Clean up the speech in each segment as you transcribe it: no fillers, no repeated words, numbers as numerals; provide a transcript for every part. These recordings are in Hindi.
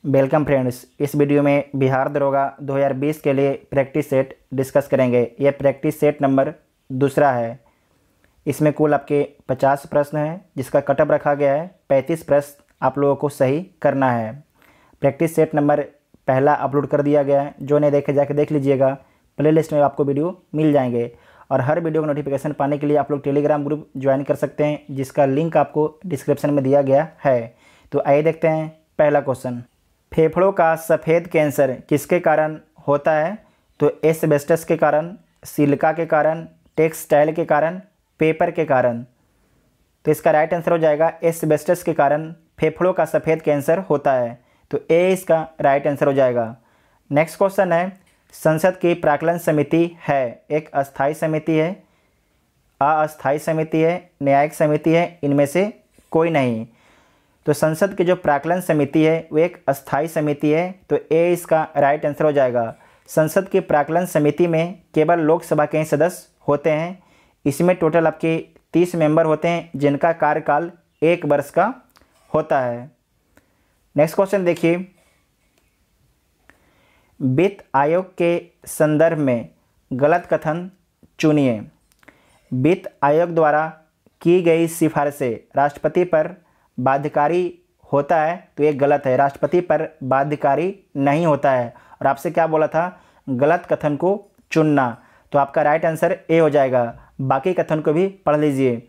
Welcome friends. इस वीडियो में बिहार दरोगा 2020 के लिए प्रैक्टिस सेट डिस्कस करेंगे। यह प्रैक्टिस सेट नंबर दूसरा है। इसमें कुल आपके 50 प्रश्न हैं, जिसका कटअप रखा गया है 35 प्रश्न आप लोगों को सही करना है। प्रैक्टिस सेट नंबर पहला अपलोड कर दिया गया है, जो नहीं देखे जाके देख लीजिएगा। प्लेलिस्ट में आपको वीडियो मिल जाएंगे और हर वीडियो का नोटिफिकेशन पाने के लिए आप लोग टेलीग्राम ग्रुप ज्वाइन कर सकते हैं, जिसका लिंक आपको डिस्क्रिप्शन में दिया गया है। तो आइए देखते हैं पहला क्वेश्चन। फेफड़ों का सफ़ेद कैंसर किसके कारण होता है? तो एस्बेस्टस के कारण, सिलिका के कारण, टेक्सटाइल के कारण, पेपर के कारण। तो इसका राइट आंसर हो जाएगा एस्बेस्टस के कारण फेफड़ों का सफ़ेद कैंसर होता है। तो ए इसका राइट आंसर हो जाएगा। नेक्स्ट क्वेश्चन है, संसद की प्राक्कलन समिति है, एक अस्थायी समिति है, अस्थायी समिति है, न्यायिक समिति है, इनमें से कोई नहीं। तो संसद की जो प्राक्कलन समिति है वो एक अस्थायी समिति है। तो ए इसका राइट आंसर हो जाएगा। संसद की प्राक्कलन समिति में केवल लोकसभा के ही सदस्य होते हैं। इसमें टोटल आपके 30 मेंबर होते हैं, जिनका कार्यकाल 1 वर्ष का होता है। नेक्स्ट क्वेश्चन देखिए, वित्त आयोग के संदर्भ में गलत कथन चुनिए। वित्त आयोग द्वारा की गई सिफारिशें राष्ट्रपति पर बाध्यकारी होता है, तो ये गलत है। राष्ट्रपति पर बाध्यकारी नहीं होता है। और आपसे क्या बोला था? गलत कथन को चुनना। तो आपका राइट आंसर ए हो जाएगा। बाकी कथन को भी पढ़ लीजिए।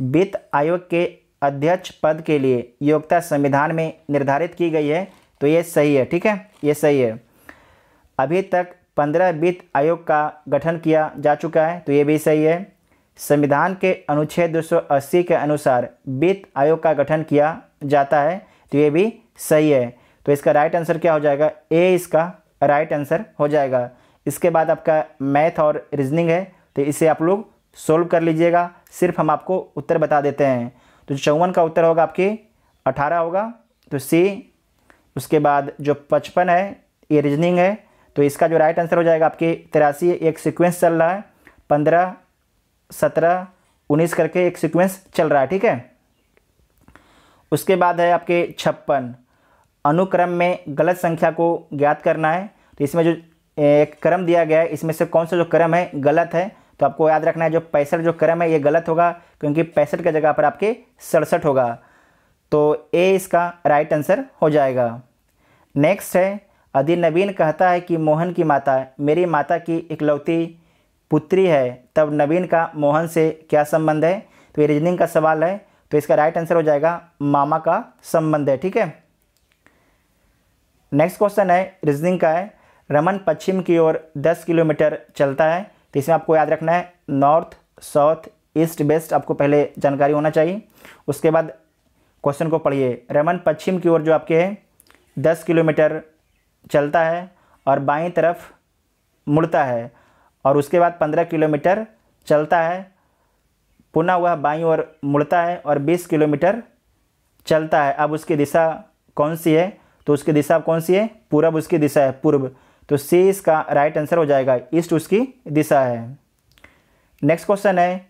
वित्त आयोग के अध्यक्ष पद के लिए योग्यता संविधान में निर्धारित की गई है, तो ये सही है। ठीक है, ये सही है। अभी तक 15 वित्त आयोग का गठन किया जा चुका है, तो ये भी सही है। संविधान के अनुच्छेद 280 के अनुसार वित्त आयोग का गठन किया जाता है, तो ये भी सही है। तो इसका राइट आंसर क्या हो जाएगा? ए इसका राइट आंसर हो जाएगा। इसके बाद आपका मैथ और रीजनिंग है, तो इसे आप लोग सोल्व कर लीजिएगा। सिर्फ हम आपको उत्तर बता देते हैं। तो 54 का उत्तर होगा आपके 18 होगा, तो सी। उसके बाद जो 55 है ये रीजनिंग है, तो इसका जो राइट आंसर हो जाएगा आपके 83। एक सीक्वेंस चल रहा है, 15, 17, 19 करके एक सीक्वेंस चल रहा है। ठीक है। उसके बाद है आपके 56, अनुक्रम में गलत संख्या को ज्ञात करना है। तो इसमें जो एक क्रम दिया गया है, इसमें से कौन सा जो क्रम है गलत है, तो आपको याद रखना है जो 65 जो क्रम है ये गलत होगा, क्योंकि 65 की जगह पर आपके 67 होगा। तो ए इसका राइट आंसर हो जाएगा। नेक्स्ट है, यदि नवीन कहता है कि मोहन की माता मेरी माता की इकलौती पुत्री है, तब नवीन का मोहन से क्या संबंध है? तो ये रीजनिंग का सवाल है, तो इसका राइट आंसर हो जाएगा मामा का संबंध है। ठीक है। नेक्स्ट क्वेश्चन है रीजनिंग का है, रमन पश्चिम की ओर 10 किलोमीटर चलता है। तो इसमें आपको याद रखना है नॉर्थ, साउथ, ईस्ट, वेस्ट आपको पहले जानकारी होना चाहिए। उसके बाद क्वेश्चन को पढ़िए। रमन पश्चिम की ओर जो आपके है 10 किलोमीटर चलता है और बाईं तरफ मुड़ता है, और उसके बाद 15 किलोमीटर चलता है, पुनः वह बाईं ओर मुड़ता है और 20 किलोमीटर चलता है। अब उसकी दिशा कौन सी है? तो उसकी दिशा कौन सी है? पूरब उसकी दिशा है, पूर्व। तो सी इसका राइट आंसर हो जाएगा। ईस्ट उसकी दिशा है। नेक्स्ट क्वेश्चन है,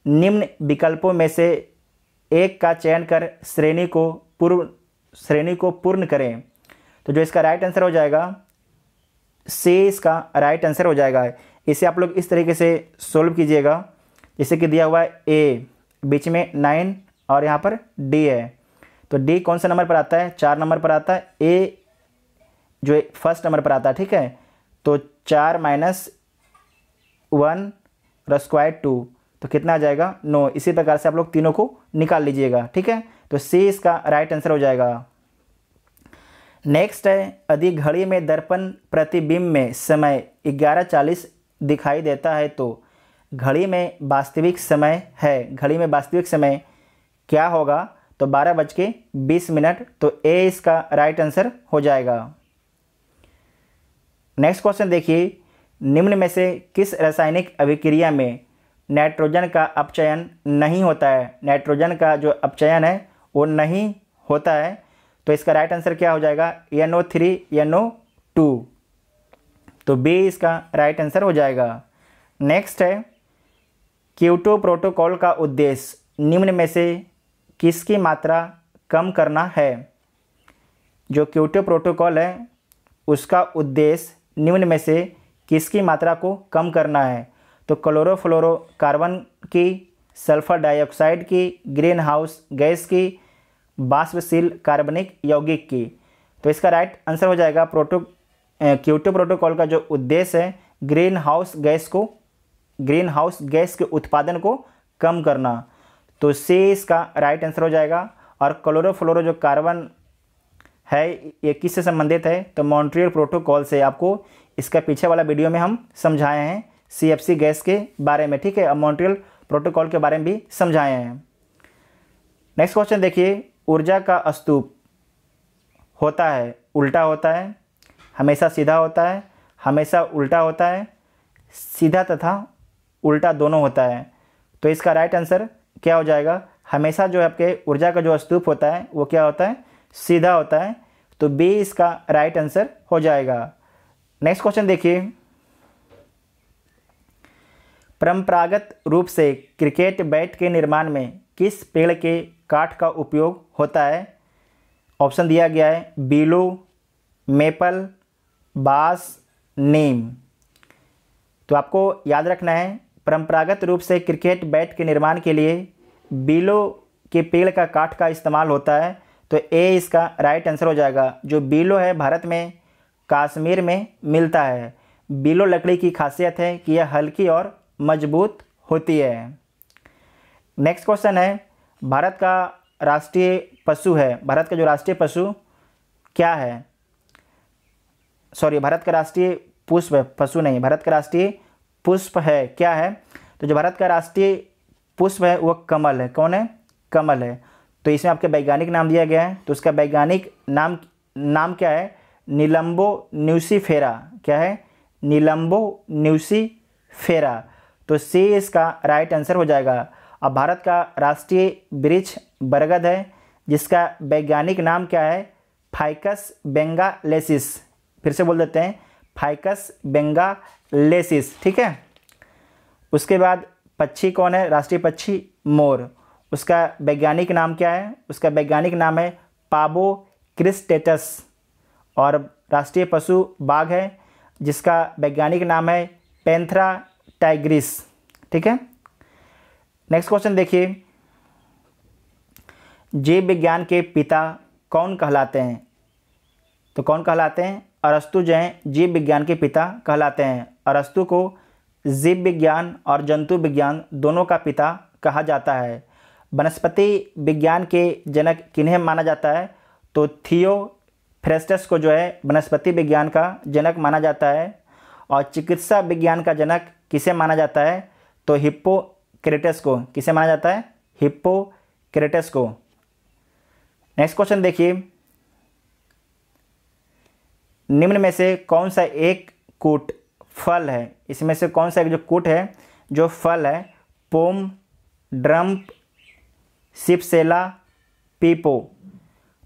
निम्न विकल्पों में से एक का चयन कर श्रेणी को पूर्ण करें। तो जो इसका राइट आंसर हो जाएगा सी इसका राइट आंसर हो जाएगा। इसे आप लोग इस तरीके से सोल्व कीजिएगा, जैसे कि दिया हुआ है ए, बीच में 9 और यहाँ पर डी है। तो डी कौन सा नंबर पर आता है? 4 नंबर पर आता है। ए जो फर्स्ट नंबर पर आता है। ठीक है। तो 4 - 1 और स्क्वायर 2, तो कितना आ जाएगा? 9। इसी प्रकार से आप लोग तीनों को निकाल लीजिएगा। ठीक है। तो सी इसका राइट आंसर हो जाएगा। नेक्स्ट है, यदि घड़ी में दर्पण प्रतिबिंब में समय 11:40 दिखाई देता है, तो घड़ी में वास्तविक समय है, घड़ी में वास्तविक समय क्या होगा? तो 12:20। तो ए इसका राइट आंसर हो जाएगा। नेक्स्ट क्वेश्चन देखिए, निम्न में से किस रासायनिक अभिक्रिया में नाइट्रोजन का अपचयन नहीं होता है? नाइट्रोजन का जो अपचयन है वो नहीं होता है। तो इसका राइट आंसर क्या हो जाएगा? NO3 NO2। तो बी इसका राइट आंसर हो जाएगा। नेक्स्ट है, क्योटो प्रोटोकॉल का उद्देश्य निम्न में से किसकी मात्रा कम करना है? जो क्योटो प्रोटोकॉल है उसका उद्देश्य निम्न में से किसकी मात्रा को कम करना है? तो क्लोरोफ्लोरोकार्बन की, सल्फर डाइऑक्साइड की, ग्रीन हाउस गैस की, बाष्पशील कार्बनिक यौगिक की। तो इसका राइट आंसर हो जाएगा क्योटो प्रोटोकॉल का जो उद्देश्य है ग्रीन हाउस गैस के उत्पादन को कम करना। तो सी इसका राइट आंसर हो जाएगा। और क्लोरोफ्लोरो जो कार्बन है ये किससे संबंधित है? तो मॉन्ट्रियल प्रोटोकॉल से। आपको इसका पीछे वाला वीडियो में हम समझाए हैं CFC गैस के बारे में, ठीक है। अब मॉन्ट्रियल प्रोटोकॉल के बारे में भी समझाए हैं। नेक्स्ट क्वेश्चन देखिए, ऊर्जा का स्तूप होता है उल्टा होता है, हमेशा सीधा होता है, हमेशा उल्टा होता है, सीधा तथा उल्टा दोनों होता है। तो इसका राइट आंसर क्या हो जाएगा? हमेशा जो है आपके ऊर्जा का जो स्तूप होता है वो क्या होता है? सीधा होता है। तो बी इसका राइट आंसर हो जाएगा। नेक्स्ट क्वेश्चन देखिए, परंपरागत रूप से क्रिकेट बैट के निर्माण में किस पेड़ के काठ का उपयोग होता है? ऑप्शन दिया गया है बीलो, मेपल, बांस, नीम। तो आपको याद रखना है परंपरागत रूप से क्रिकेट बैट के निर्माण के लिए बीलो के पेड़ का काठ का इस्तेमाल होता है। तो ए इसका राइट आंसर हो जाएगा। जो बीलो है भारत में कश्मीर में मिलता है। बीलो लकड़ी की खासियत है कि यह हल्की और मजबूत होती है। नेक्स्ट क्वेश्चन है, भारत का राष्ट्रीय पशु है, भारत का जो राष्ट्रीय पशु क्या है? सॉरी, भारत का राष्ट्रीय पुष्प है, पशु नहीं, भारत का राष्ट्रीय पुष्प है, क्या है? तो जो भारत का राष्ट्रीय पुष्प है वो कमल है। कौन है? कमल है। तो इसमें आपके वैज्ञानिक नाम दिया गया है, तो उसका वैज्ञानिक नाम क्या है? निलंबो न्यूसीफेरा। क्या है? निलंबो न्यूसीफेरा। तो सी इसका राइट आंसर हो जाएगा। अब भारत का राष्ट्रीय वृक्ष बरगद है, जिसका वैज्ञानिक नाम क्या है? फाइकस बेंगालेसिस। फिर से बोल देते हैं, फाइकस बेंगालेसिस, ठीक है। उसके बाद पक्षी कौन है? राष्ट्रीय पक्षी मोर। उसका वैज्ञानिक नाम क्या है? उसका वैज्ञानिक नाम है पाबो क्रिस्टेटस। और राष्ट्रीय पशु बाघ है, जिसका वैज्ञानिक नाम है पैंथेरा टाइग्रिस, ठीक है। नेक्स्ट क्वेश्चन देखिए, जीव विज्ञान के पिता कौन कहलाते हैं? तो कौन कहलाते हैं? अरस्तु जो हैं जीव विज्ञान के पिता कहलाते हैं। अरस्तु को जीव विज्ञान और जंतु विज्ञान दोनों का पिता कहा जाता है। वनस्पति विज्ञान के जनक किन्हें माना जाता है? तो थियोफ्रेस्टस को जो है वनस्पति विज्ञान का जनक माना जाता है। और चिकित्सा विज्ञान का जनक किसे माना जाता है? तो हिप्पोक्रेटस को। किसे माना जाता है? हिप्पोक्रेटस को। नेक्स्ट क्वेश्चन देखिए, निम्न में से कौन सा एक कूट फल है? इसमें से कौन सा एक जो कूट है जो फल है? Pome, drop, सिपसेला, पीपो।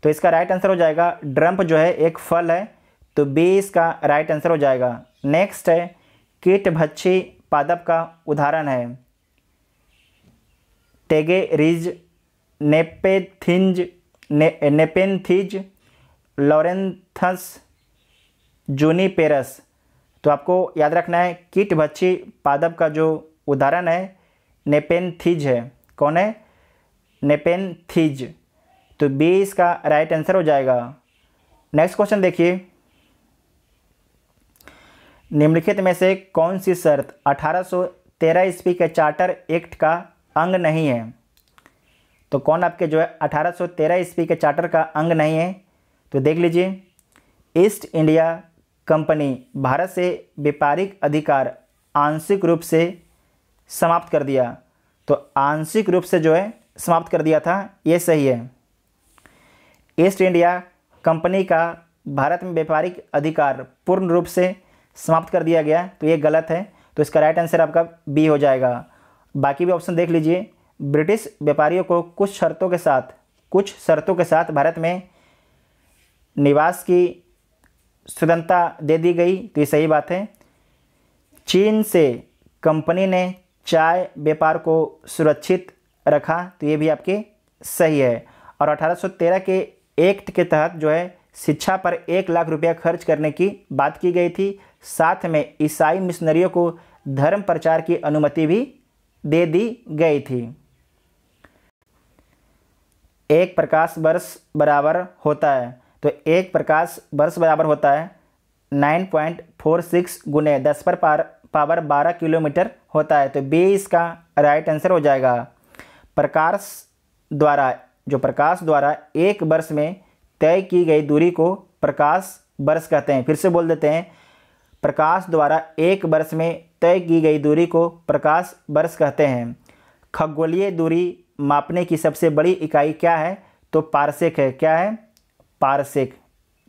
तो इसका राइट आंसर हो जाएगा ड्रम्प जो है एक फल है। तो बी इसका राइट आंसर हो जाएगा। नेक्स्ट है, कीटभक्षी पादप का उदाहरण है टेगेरिज, नेपेंथिज, लॉरेंथस, जूनिपेरस। तो आपको याद रखना है कीटभक्षी पादप का जो उदाहरण है नेपेंथिज है। कौन है? नेपेंथिज। तो बी इसका राइट आंसर हो जाएगा। नेक्स्ट क्वेश्चन देखिए, निम्नलिखित में से कौन सी शर्त 1813 ईस्वी के चार्टर एक्ट का अंग नहीं है? तो कौन आपके जो है 1813 ईस्वी के चार्टर का अंग नहीं है? तो देख लीजिए, ईस्ट इंडिया कंपनी भारत से व्यापारिक अधिकार आंशिक रूप से समाप्त कर दिया। तो आंशिक रूप से जो है समाप्त कर दिया था, ये सही है। ईस्ट इंडिया कंपनी का भारत में व्यापारिक अधिकार पूर्ण रूप से समाप्त कर दिया गया, तो ये गलत है। तो इसका राइट आंसर आपका बी हो जाएगा। बाकी भी ऑप्शन देख लीजिए, ब्रिटिश व्यापारियों को कुछ शर्तों के साथ भारत में निवास की स्वतंत्रता दे दी गई, तो ये सही बात है। चीन से कंपनी ने चाय व्यापार को सुरक्षित रखा, तो ये भी आपके सही है। और 1813 के एक्ट के तहत जो है शिक्षा पर 1 लाख रुपया खर्च करने की बात की गई थी। साथ में ईसाई मिशनरियों को धर्म प्रचार की अनुमति भी दे दी गई थी। एक प्रकाश वर्ष बराबर होता है, तो एक प्रकाश वर्ष बराबर होता है 9.46 गुने 10⁻12 किलोमीटर होता है। तो बी इसका राइट आंसर हो जाएगा। प्रकाश द्वारा एक वर्ष में तय की गई दूरी को प्रकाश वर्ष कहते हैं। फिर से बोल देते हैं, प्रकाश द्वारा एक वर्ष में तय की गई दूरी को प्रकाश वर्ष कहते हैं। खगोलीय दूरी मापने की सबसे बड़ी इकाई क्या है? तो पारसेक है। क्या है? पारसेक।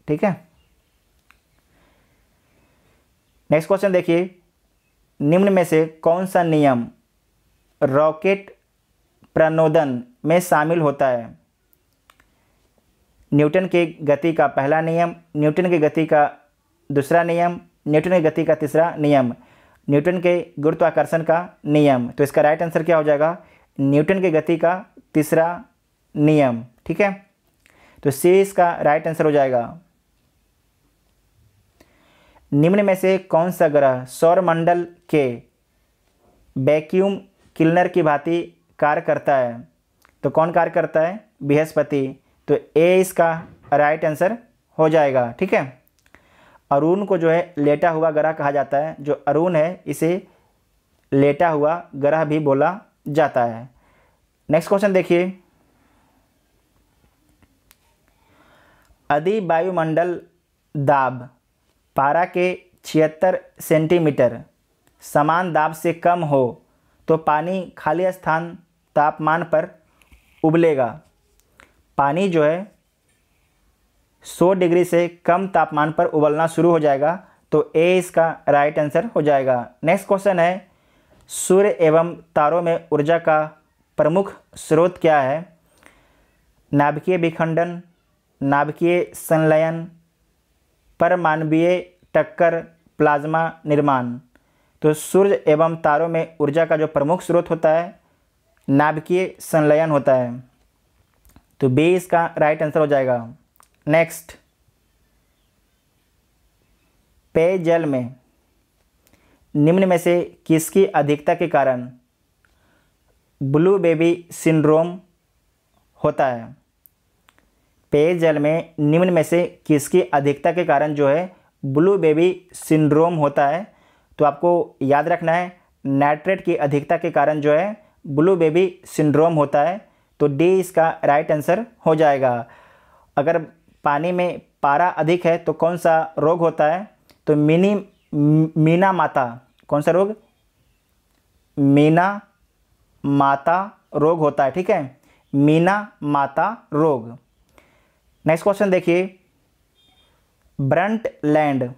ठीक है। नेक्स्ट क्वेश्चन देखिए, निम्न में से कौन सा नियम रॉकेट प्रणोदन में शामिल होता है? न्यूटन के गति का पहला नियम, न्यूटन की गति का दूसरा नियम, न्यूटन की गति का तीसरा नियम, न्यूटन के गुरुत्वाकर्षण का नियम। तो इसका राइट आंसर क्या हो जाएगा? न्यूटन की गति का तीसरा नियम। ठीक है, तो सी इसका राइट आंसर हो जाएगा। निम्न में से कौन सा ग्रह सौरमंडल के वैक्यूम क्लीनर की भांति कार्य करता है? तो कौन कार्य करता है? बृहस्पति। तो ए इसका राइट आंसर हो जाएगा। ठीक है, अरुण को जो है लेटा हुआ ग्रह कहा जाता है। जो अरुण है इसे लेटा हुआ ग्रह भी बोला जाता है। नेक्स्ट क्वेश्चन देखिए, यदि वायुमंडल दाब पारा के 76 सेंटीमीटर समान दाब से कम हो तो पानी खाली स्थान तापमान पर उबलेगा। पानी जो है 100 डिग्री से कम तापमान पर उबलना शुरू हो जाएगा। तो ए इसका राइट आंसर हो जाएगा। नेक्स्ट क्वेश्चन है, सूर्य एवं तारों में ऊर्जा का प्रमुख स्रोत क्या है? नाभिकीय विखंडन, नाभिकीय संलयन, परमाणुीय टक्कर, प्लाज्मा निर्माण। तो सूर्य एवं तारों में ऊर्जा का जो प्रमुख स्रोत होता है नाभिकीय संलयन होता है। तो बी इसका राइट आंसर हो जाएगा। नेक्स्ट, पेयजल में निम्न में से किसकी अधिकता के कारण ब्लू बेबी सिंड्रोम होता है? पेयजल में निम्न में से किसकी अधिकता के कारण जो है ब्लू बेबी सिंड्रोम होता है? तो आपको याद रखना है, नाइट्रेट की अधिकता के कारण जो है ब्लू बेबी सिंड्रोम होता है। तो डी इसका राइट आंसर हो जाएगा। अगर पानी में पारा अधिक है तो कौन सा रोग होता है? तो मीना माता। कौन सा रोग? मीना माता रोग होता है। ठीक है, मीना माता रोग। नेक्स्ट क्वेश्चन देखिए, ब्रंटलैंड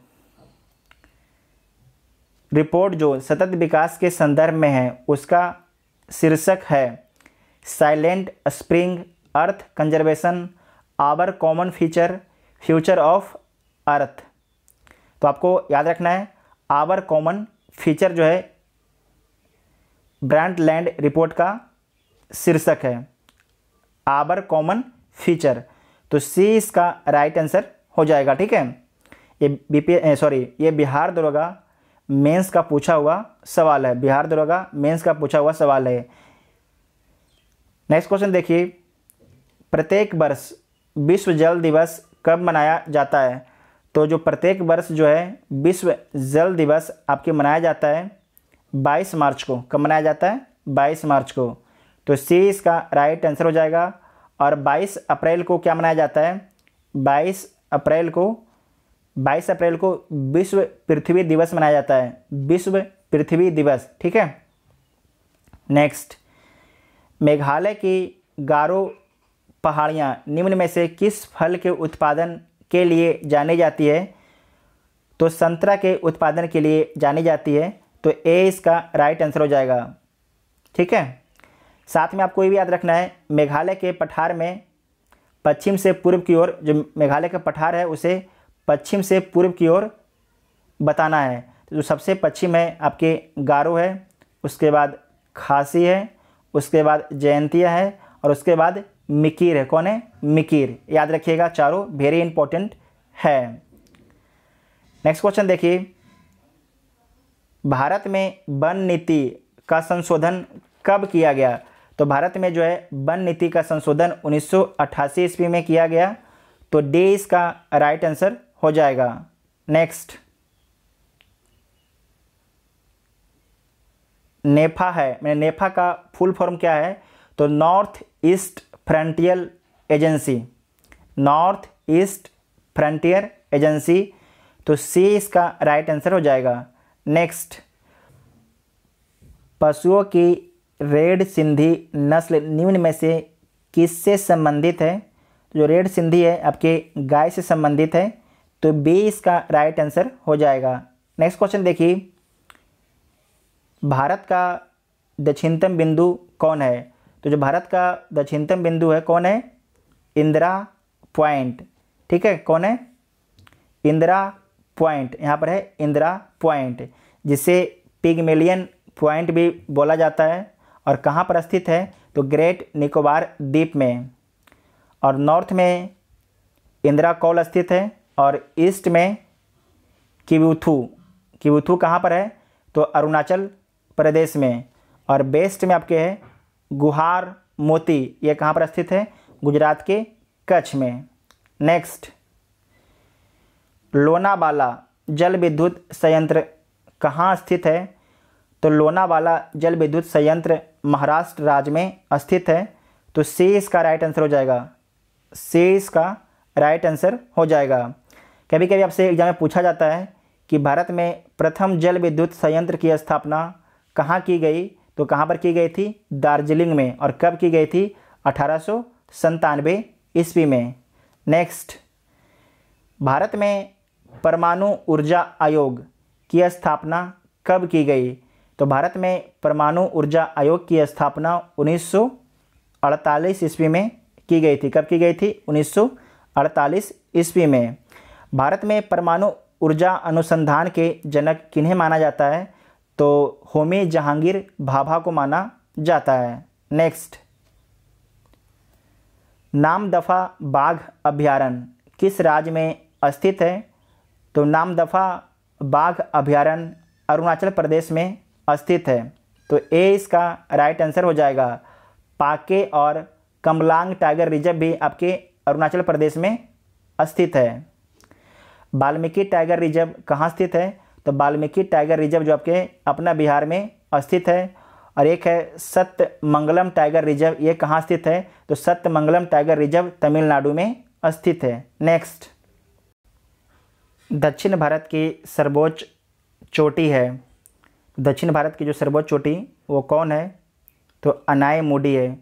रिपोर्ट जो सतत विकास के संदर्भ में है उसका शीर्षक है silent spring, earth conservation, our common future of earth. तो आपको याद रखना है, आवर कॉमन फ्यूचर जो है ब्रंटलैंड रिपोर्ट का शीर्षक है, आवर कॉमन फ्यूचर। तो सी इसका राइट आंसर हो जाएगा। ठीक है, ये बिहार दरोगा मेंस का पूछा हुआ सवाल है। बिहार दरोगा मेंस का पूछा हुआ सवाल है। नेक्स्ट क्वेश्चन देखिए, प्रत्येक वर्ष विश्व जल दिवस कब मनाया जाता है? तो जो प्रत्येक वर्ष जो है विश्व जल दिवस आपके मनाया जाता है 22 मार्च को। कब मनाया जाता है? 22 मार्च को। तो सी इसका राइट आंसर हो जाएगा। और 22 अप्रैल को क्या मनाया जाता है? 22 अप्रैल को विश्व पृथ्वी दिवस मनाया जाता है, विश्व पृथ्वी दिवस। ठीक है। नेक्स्ट, मेघालय की गारो पहाड़ियाँ निम्न में से किस फल के उत्पादन के लिए जानी जाती है? तो संतरा के उत्पादन के लिए जानी जाती है। तो ए इसका राइट आंसर हो जाएगा। ठीक है, साथ में आपको ये भी याद रखना है, मेघालय के पठार में पश्चिम से पूर्व की ओर, जो मेघालय का पठार है उसे पश्चिम से पूर्व की ओर बताना है। तो जो सबसे पश्चिम है आपके गारो है, उसके बाद खासी है, उसके बाद जयंतिया है और उसके बाद मिकीर है। कौन है? मिकीर। याद रखिएगा, चारों वेरी इंपॉर्टेंट है। नेक्स्ट क्वेश्चन देखिए, भारत में वन नीति का संशोधन कब किया गया? तो भारत में जो है वन नीति का संशोधन 1988 ईस्वी में किया गया। तो डी इसका राइट आंसर हो जाएगा। नेक्स्ट, नेफा है, मैंने नेफा का फुल फॉर्म क्या है? तो north east frontier agency, north east frontier agency. तो सी इसका राइट आंसर हो जाएगा। नेक्स्ट, पशुओं की रेड सिंधी नस्ल निम्न में से किससे संबंधित है? जो रेड सिंधी है आपके गाय से संबंधित है। तो बी इसका राइट आंसर हो जाएगा। नेक्स्ट क्वेश्चन देखिए, भारत का दक्षिणतम बिंदु कौन है? तो जो भारत का दक्षिणतम बिंदु है कौन है? इंदिरा पॉइंट। ठीक है, कौन है? इंदिरा पॉइंट। यहाँ पर है इंदिरा पॉइंट, जिसे पिगमेलियन पॉइंट भी बोला जाता है। और कहाँ पर स्थित है? तो ग्रेट निकोबार द्वीप में। और नॉर्थ में इंदिरा कौल स्थित है और ईस्ट में किबुथु। किबुथु कहाँ पर है? तो अरुणाचल प्रदेश में। और वेस्ट में आपके है गुहार मोती, ये कहाँ पर स्थित है? गुजरात के कच्छ में। नेक्स्ट, लोनावाला जल विद्युत संयंत्र कहाँ स्थित है? तो लोनावाला जल विद्युत संयंत्र महाराष्ट्र राज्य में स्थित है। तो सी इसका राइट आंसर हो जाएगा। सी इसका राइट आंसर हो जाएगा। कभी कभी आपसे एग्जाम में पूछा जाता है कि भारत में प्रथम जल विद्युत संयंत्र की स्थापना कहाँ की गई? तो कहाँ पर की गई थी? दार्जिलिंग में। और कब की गई थी? 1897 ईस्वी में। नेक्स्ट, भारत में परमाणु ऊर्जा आयोग की स्थापना कब की गई? तो भारत में परमाणु ऊर्जा आयोग की स्थापना 1948 ईस्वी में की गई थी। कब की गई थी? 1948 ईस्वी में। भारत में परमाणु ऊर्जा अनुसंधान के जनक किन्हें माना जाता है? तो होमी जहांगीर भाभा को माना जाता है। नेक्स्ट, नामदफा बाघ अभयारण्य किस राज्य में स्थित है? तो नामदफा बाघ अभयारण्य अरुणाचल प्रदेश में स्थित है। तो ए इसका राइट आंसर हो जाएगा। पाके और कमलांग टाइगर रिजर्व भी आपके अरुणाचल प्रदेश में स्थित है। वाल्मीकि टाइगर रिजर्व कहाँ स्थित है? तो वाल्मीकि टाइगर रिजर्व जो आपके अपना बिहार में स्थित है। और एक है सत्यमंगलम टाइगर रिजर्व, ये कहाँ स्थित है? तो सत्यमंगलम टाइगर रिजर्व तमिलनाडु में स्थित है। नेक्स्ट, दक्षिण भारत की सर्वोच्च चोटी है। दक्षिण भारत की जो सर्वोच्च चोटी वो कौन है? तो अनायमुडी है।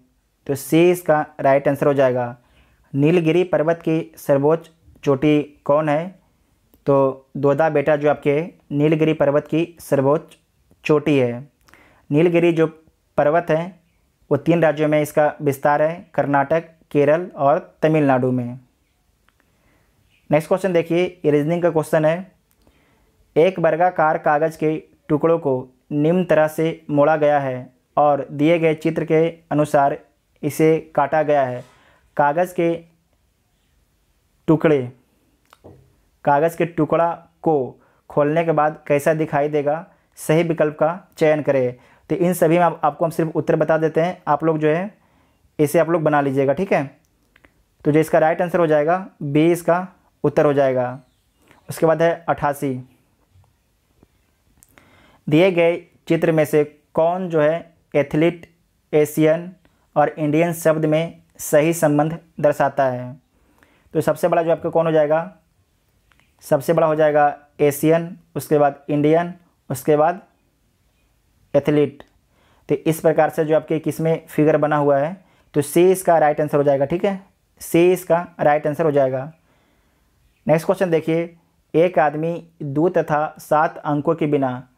तो सी इसका राइट आंसर हो जाएगा। नीलगिरी पर्वत की सर्वोच्च चोटी कौन है? तो दोदा बेटा जो आपके नीलगिरी पर्वत की सर्वोच्च चोटी है। नीलगिरी जो पर्वत है वो 3 राज्यों में इसका विस्तार है, कर्नाटक, केरल और तमिलनाडु में। नेक्स्ट क्वेश्चन देखिए, ये रीजनिंग का क्वेश्चन है। एक वर्गाकार कागज़ के टुकड़ों को निम्न तरह से मोड़ा गया है और दिए गए चित्र के अनुसार इसे काटा गया है। कागज़ के टुकड़ा को खोलने के बाद कैसा दिखाई देगा? सही विकल्प का चयन करें। तो इन सभी में आपको हम सिर्फ उत्तर बता देते हैं, आप लोग जो है इसे आप लोग बना लीजिएगा। ठीक है, तो जो इसका राइट आंसर हो जाएगा बी इसका उत्तर हो जाएगा। उसके बाद है 88। दिए गए चित्र में से कौन जो है एथलीट, एशियन और इंडियन शब्द में सही संबंध दर्शाता है? तो सबसे बड़ा जो आपका कौन हो जाएगा? सबसे बड़ा हो जाएगा एशियन, उसके बाद इंडियन, उसके बाद एथलीट। तो इस प्रकार से जो आपके किसमें फिगर बना हुआ है, तो सी इसका राइट आंसर हो जाएगा। ठीक है, सी इसका राइट आंसर हो जाएगा। नेक्स्ट क्वेश्चन देखिए, एक आदमी 2 तथा 7 अंकों के बिना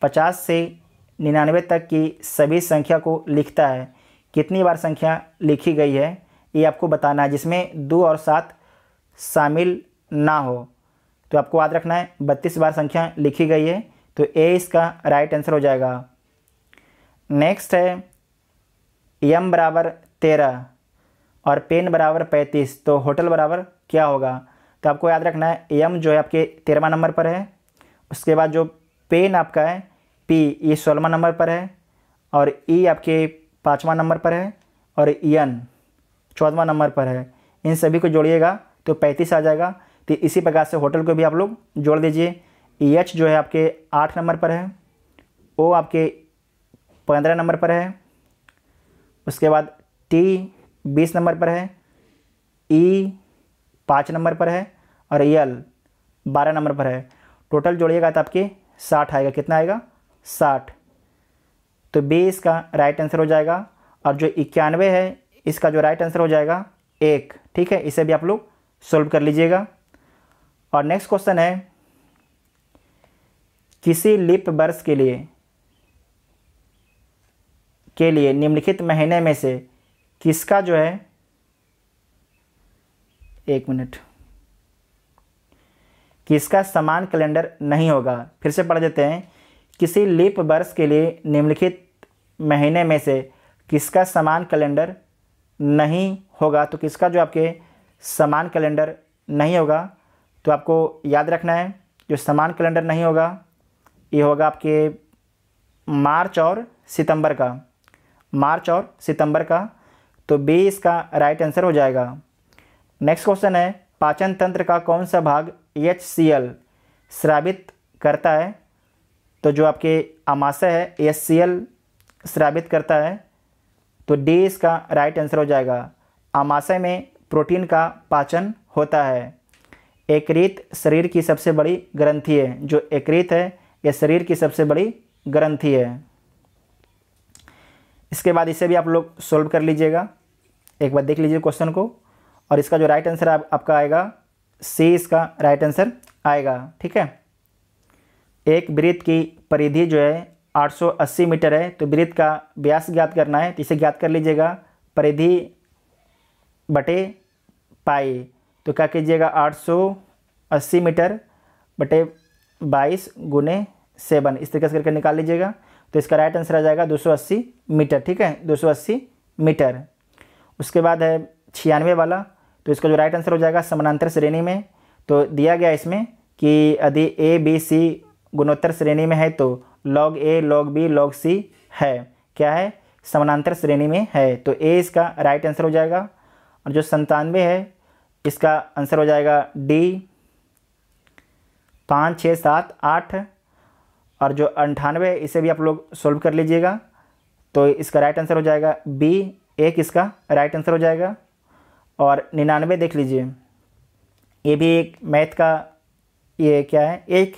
50 से 99 तक की सभी संख्या को लिखता है। कितनी बार संख्या लिखी गई है ये आपको बताना है, जिसमें 2 और 7 शामिल ना हो। तो आपको याद रखना है 32 बार संख्या लिखी गई है। तो ए इसका राइट आंसर हो जाएगा। नेक्स्ट है m = 13 और पेन बराबर 35, तो होटल बराबर क्या होगा? तो आपको याद रखना है एम जो है आपके 13वां नंबर पर है, उसके बाद जो पेन आपका है पी ये 16वां नंबर पर है, और ई आपके 5वां नंबर पर है, और एन 14वां नंबर पर है। इन सभी को जोड़िएगा तो 35 आ जाएगा। तो इसी प्रकार से होटल को भी आप लोग जोड़ दीजिए। एच जो है आपके 8 नंबर पर है, ओ आपके 15 नंबर पर है, उसके बाद टी 20 नंबर पर है, ई 5 नंबर पर है, और यल 12 नंबर पर है। टोटल जोड़िएगा तो आपके 60 आएगा। कितना आएगा? 60। तो बी इसका राइट आंसर हो जाएगा। और जो 91 है इसका जो राइट आंसर हो जाएगा 1। ठीक है, इसे भी आप लोग सोल्व कर लीजिएगा। और नेक्स्ट क्वेश्चन है, किसी लीप वर्ष के लिए निम्नलिखित महीने में से किसका जो है, एक मिनट, किसका समान कैलेंडर नहीं होगा? फिर से पढ़ देते हैं। किसी लीप वर्ष के लिए निम्नलिखित महीने में से किसका समान कैलेंडर नहीं होगा? तो किसका जो आपके समान कैलेंडर नहीं होगा, तो आपको याद रखना है जो समान कैलेंडर नहीं होगा ये होगा आपके मार्च और सितंबर का। मार्च और सितंबर का, तो बी इसका राइट आंसर हो जाएगा। नेक्स्ट क्वेश्चन है, पाचन तंत्र का कौन सा भाग HCl स्रावित करता है? तो जो आपके आमाशय है HCl स्रावित करता है, तो डी इसका राइट आंसर हो जाएगा। आमाशय में प्रोटीन का पाचन होता है। यकृत शरीर की सबसे बड़ी ग्रंथि है। जो यकृत है यह शरीर की सबसे बड़ी ग्रंथि है। इसके बाद इसे भी आप लोग सोल्व कर लीजिएगा। एक बार देख लीजिए क्वेश्चन को, और इसका जो राइट आंसर आपका आएगा सी इसका राइट आंसर आएगा। ठीक है, एक वृत्त की परिधि जो है 880 मीटर है, तो वृत्त का व्यास ज्ञात करना है। तो इसे ज्ञात कर लीजिएगा, परिधि बटे पाई। तो क्या कीजिएगा, 880 मीटर बटे 22 गुने 7, इस तरीके से करके निकाल लीजिएगा। तो इसका राइट आंसर आ जाएगा 280 मीटर। ठीक है, 280 मीटर। उसके बाद है 96 वाला, तो इसका जो राइट आंसर हो जाएगा समानांतर श्रेणी में। तो दिया गया इसमें कि यदि ए बी सी गुणोत्तर श्रेणी में है तो log A log B log C है। क्या है? समानांतर श्रेणी में है। तो ए इसका राइट आंसर हो जाएगा। और जो 97 है इसका आंसर हो जाएगा डी 5 6 7 8। और जो 98 इसे भी आप लोग सोल्व कर लीजिएगा। तो इसका राइट आंसर हो जाएगा बी 1 इसका राइट आंसर हो जाएगा। और 99 देख लीजिए, ये भी एक मैथ का, ये क्या है, एक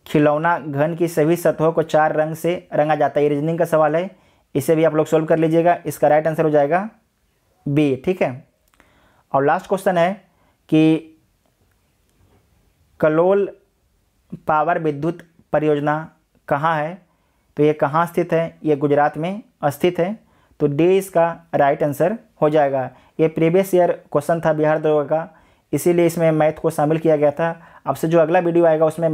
खिलौना घन की सभी सतहों को 4 रंग से रंगा जाता है। ये रीजनिंग का सवाल है, इसे भी आप लोग सोल्व कर लीजिएगा। इसका राइट आंसर हो जाएगा बी। ठीक है, और लास्ट क्वेश्चन है कि कलोल पावर विद्युत परियोजना कहाँ है? तो ये कहाँ स्थित है? ये गुजरात में स्थित है। तो डी इसका राइट आंसर हो जाएगा। ये प्रीवियस ईयर क्वेश्चन था बिहार दरोगा का, इसीलिए इसमें मैथ को शामिल किया गया था। आपसे जो अगला वीडियो आएगा उसमें